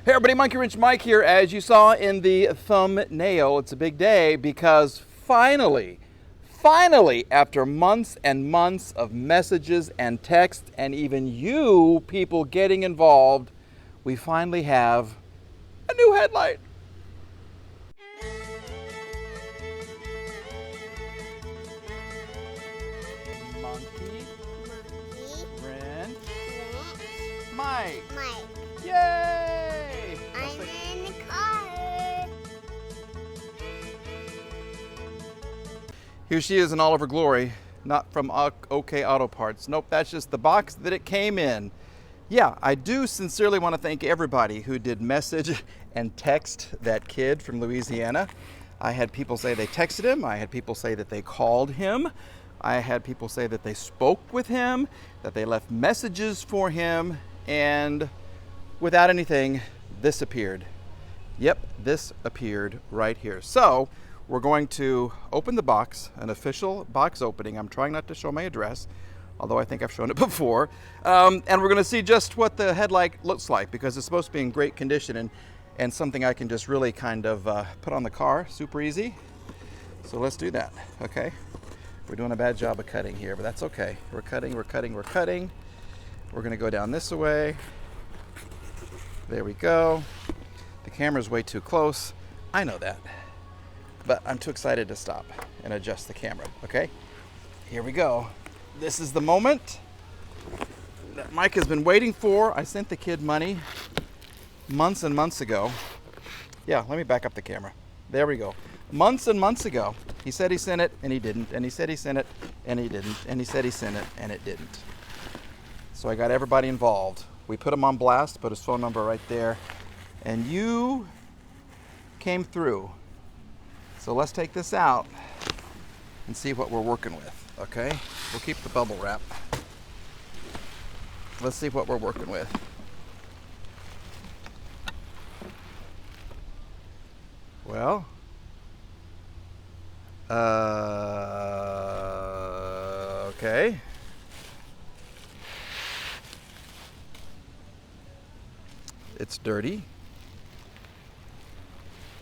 Hey everybody, Monkey Wrench Mike here. As you saw in the thumbnail, it's a big day because finally, after months and months of messages and texts and even you people getting involved, we finally have a new headlight. Monkey Wrench Mike. Yay! I'm in the car. Here she is in all of her glory, not from OK Auto Parts. Nope, that's just the box that it came in. Yeah, I do sincerely want to thank everybody who did message and text that kid from Louisiana. I had people say they texted him. I had people say that they called him. I had people say that they spoke with him, that they left messages for him, and without anything, this appeared. Yep, this appeared right here. So we're going to open the box, an official box opening. I'm trying not to show my address, although I think I've shown it before. And we're going to see just what the headlight looks like because it's supposed to be in great condition and something I can just really kind of put on the car, super easy. So let's do that, okay? We're doing a bad job of cutting here, but that's okay. We're cutting. We're going to go down this way. There we go. The camera's way too close. I know that, but I'm too excited to stop and adjust the camera, okay? Here we go. This is the moment that Mike has been waiting for. I sent the kid money months and months ago. Yeah, let me back up the camera. There we go. Months and months ago. He said he sent it and he didn't, and he said he sent it and he didn't, and he said he sent it and it didn't. So I got everybody involved. We put him on blast, put his phone number right there, and you came through. So let's take this out and see what we're working with, okay? We'll keep the bubble wrap. Let's see what we're working with. Well, okay. It's dirty.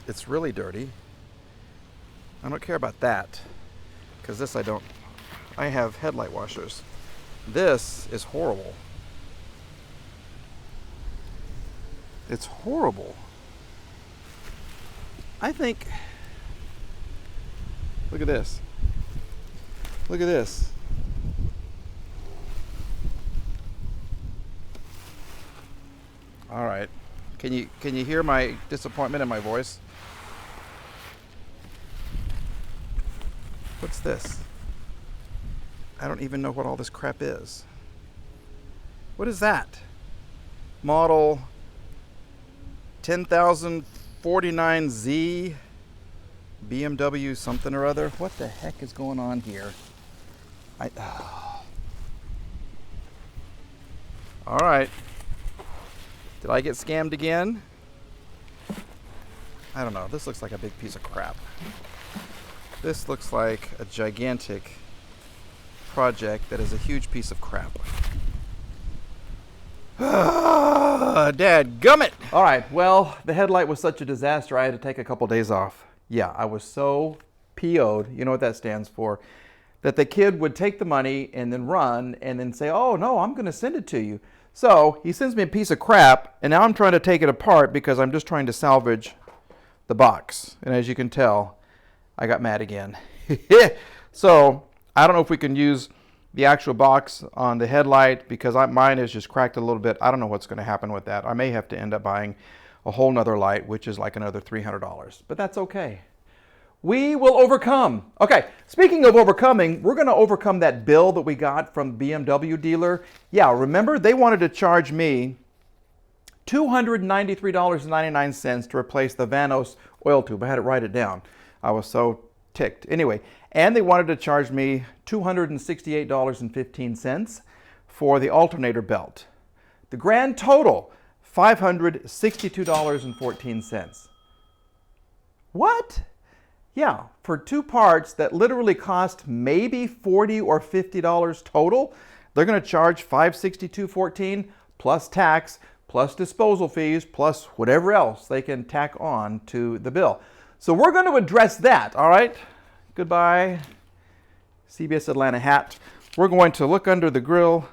It's really dirty. I don't care about that because this I have headlight washers. This is horrible. It's horrible. I think, look at this. Look at this. All right. Can you hear my disappointment in my voice? What's this? I don't even know what all this crap is. What is that? Model 10,049Z BMW something or other. What the heck is going on here? All right. Did I get scammed again? I don't know. This looks like a big piece of crap. This looks like a gigantic project that is a huge piece of crap. Dadgummit! All right, well, the headlight was such a disaster I had to take a couple days off. Yeah, I was so PO'd, you know what that stands for, that the kid would take the money and then run and then say, oh no, I'm gonna send it to you. So he sends me a piece of crap, and now I'm trying to take it apart because I'm just trying to salvage the box. And as you can tell, I got mad again. So I don't know if we can use the actual box on the headlight because mine is just cracked a little bit. I don't know what's going to happen with that. I may have to end up buying a whole nother light, which is like another $300, but that's okay. We will overcome. Okay, speaking of overcoming, we're going to overcome that bill that we got from the BMW dealer. Yeah, remember they wanted to charge me $293.99 to replace the Vanos oil tube. I had to write it down. I was so ticked. Anyway, and they wanted to charge me $268.15 for the alternator belt. The grand total, $562.14. What? Yeah, for two parts that literally cost maybe $40 or $50 total, they're going to charge $562.14 plus tax plus disposal fees, plus whatever else they can tack on to the bill. So we're going to address that, all right? Goodbye, CBS Atlanta hat. We're going to look under the grill,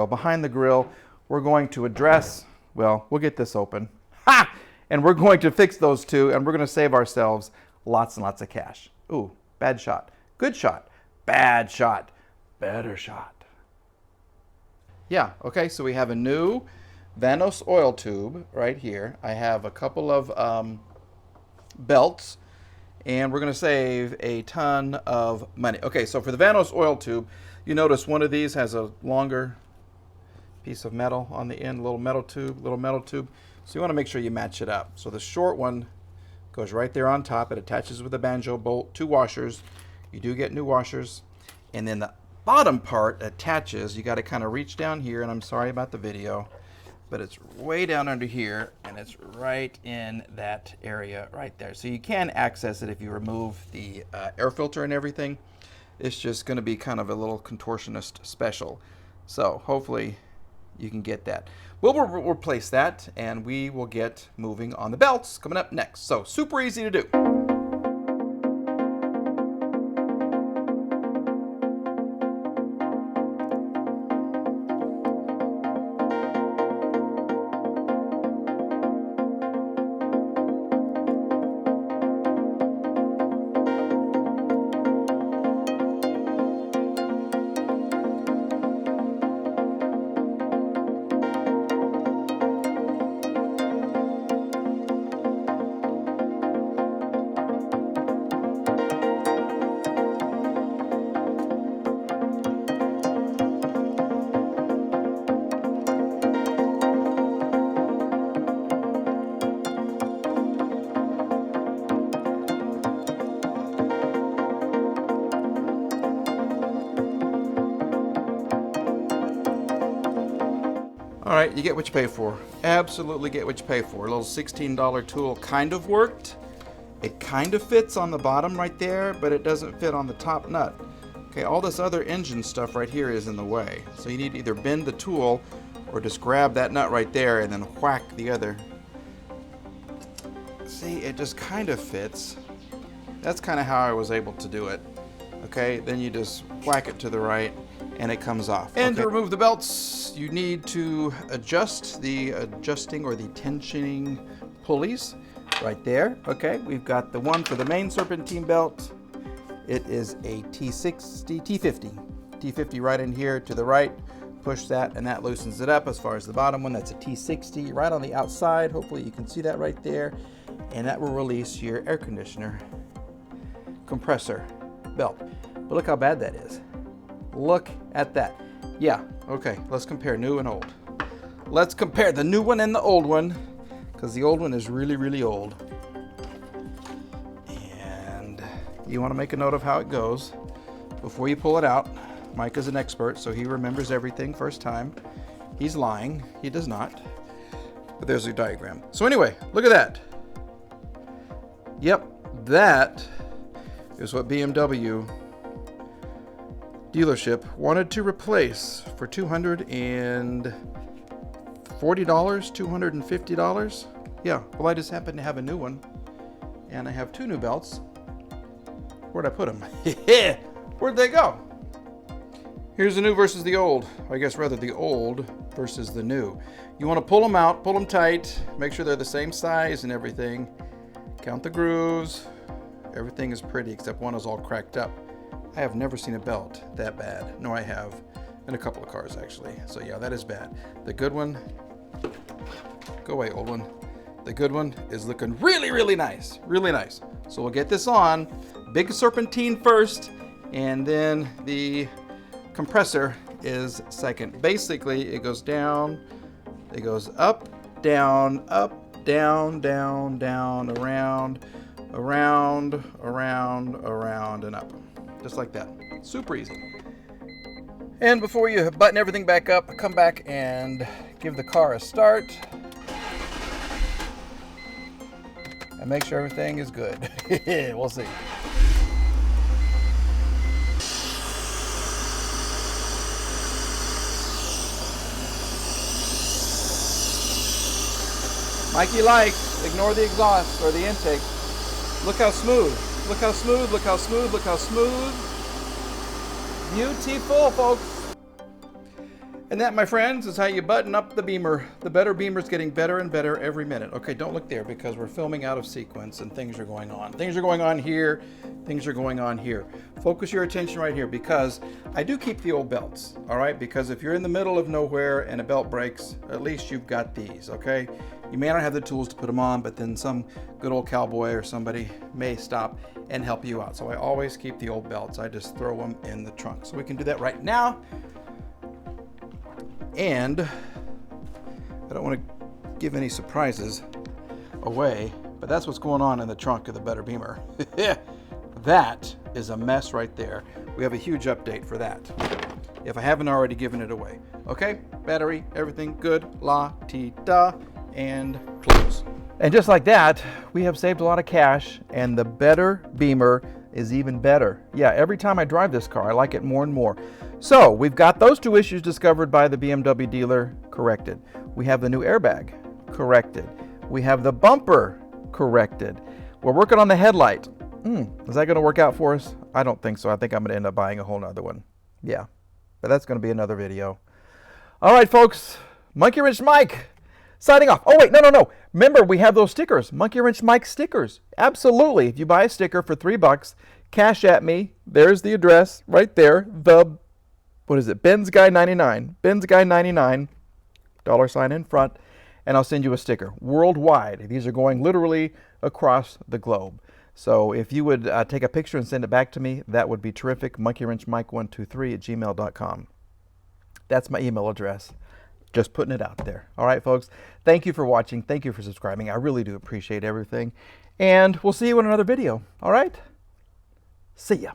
behind the grill. We're going to address, well, we'll get this open. Ha! And we're going to fix those two, and we're going to save ourselves lots and lots of cash. Ooh, bad shot. Good shot. Bad shot. Better shot. Yeah, okay, so we have a new Vanos oil tube right here. I have a couple of belts, and we're going to save a ton of money. Okay, so for the Vanos oil tube, you notice one of these has a longer piece of metal on the end, little metal tube. So you want to make sure you match it up. So the short one goes right there on top. It attaches with a banjo bolt, 2 washers. You do get new washers. And then the bottom part attaches. You got to kind of reach down here, and I'm sorry about the video, but it's way down under here, and it's right in that area right there. So you can access it if you remove the air filter and everything. It's just going to be kind of a little contortionist special. So hopefully you can get that. We'll replace that, and we will get moving on the belts coming up next. So super easy to do. All right, you get what you pay for. Absolutely get what you pay for. A little $16 tool kind of worked. It kind of fits on the bottom right there, but it doesn't fit on the top nut. Okay, all this other engine stuff right here is in the way. So you need to either bend the tool or just grab that nut right there and then whack the other. See, it just kind of fits. That's kind of how I was able to do it. Okay, then you just whack it to the right and it comes off. And to remove the belts, you need to adjust the adjusting or the tensioning pulleys right there. Okay, we've got the one for the main Serpentine belt. It is a T50 right in here to the right. Push that and that loosens it up. As far as the bottom one, that's a T60 right on the outside. Hopefully you can see that right there. And that will release your air conditioner compressor belt. But look how bad that is. Look at that. Yeah, okay, let's compare new and old. Let's compare the new one and the old one, because the old one is really, really old. And you want to make a note of how it goes before you pull it out. Mike is an expert, so he remembers everything first time. He's lying. He does not. But there's your diagram. So anyway, look at that. Yep, that is what BMW dealership wanted to replace for $240, $250. Yeah, well, I just happen to have a new one, and I have 2 new belts. Where'd I put them? Where'd they go? Here's the new versus the old. I guess rather the old versus the new. You want to pull them out, pull them tight, make sure they're the same size and everything. Count the grooves. Everything is pretty except one is all cracked up. I have never seen a belt that bad. No, I have in a couple of cars actually. So yeah, that is bad. The good one, go away, old one. The good one is looking really, really nice, really nice. So we'll get this on. Big Serpentine first, and then the compressor is second. Basically, it goes down, it goes up, down, down, down, around, and up. Just like that. Super easy. And before you button everything back up, come back and give the car a start. And make sure everything is good. We'll see. Mikey likes. Ignore the exhaust or the intake. Look how smooth. Look how smooth. Look how smooth. Look how smooth. Beautiful, folks. And that, my friends, is how you button up the Beamer. The Better Bimmer's getting better and better every minute. Okay, don't look there because we're filming out of sequence and things are going on. Things are going on here. Things are going on here. Focus your attention right here because I do keep the old belts, all right? Because if you're in the middle of nowhere and a belt breaks, at least you've got these, okay? You may not have the tools to put them on, but then some good old cowboy or somebody may stop and help you out. So I always keep the old belts. I just throw them in the trunk. So we can do that right now. And I don't want to give any surprises away, but that's what's going on in the trunk of the Better Bimmer. That is a mess right there. We have a huge update for that, if I haven't already given it away. Okay, battery, everything good, la-ti-da, and close. And just like that, we have saved a lot of cash, and the Better Bimmer is even better. Yeah, every time I drive this car, I like it more and more. So we've got those two issues discovered by the BMW dealer corrected. We have the new airbag corrected. We have the bumper corrected. We're working on the headlight. Is that going to work out for us? I don't think so. I think I'm going to end up buying a whole nother one. Yeah, but that's going to be another video. All right, folks. Monkey Wrench Mike signing off. Oh, wait, no. Remember, we have those stickers. Monkey Wrench Mike stickers. Absolutely. If you buy a sticker for $3, cash at me. There's the address right there. What is it? Ben's Guy 99. Ben's Guy 99. $sign in front. And I'll send you a sticker worldwide. These are going literally across the globe. So if you would take a picture and send it back to me, that would be terrific. monkeywrenchmike123@gmail.com. That's my email address. Just putting it out there. All right, folks. Thank you for watching. Thank you for subscribing. I really do appreciate everything. And we'll see you in another video. All right? See ya.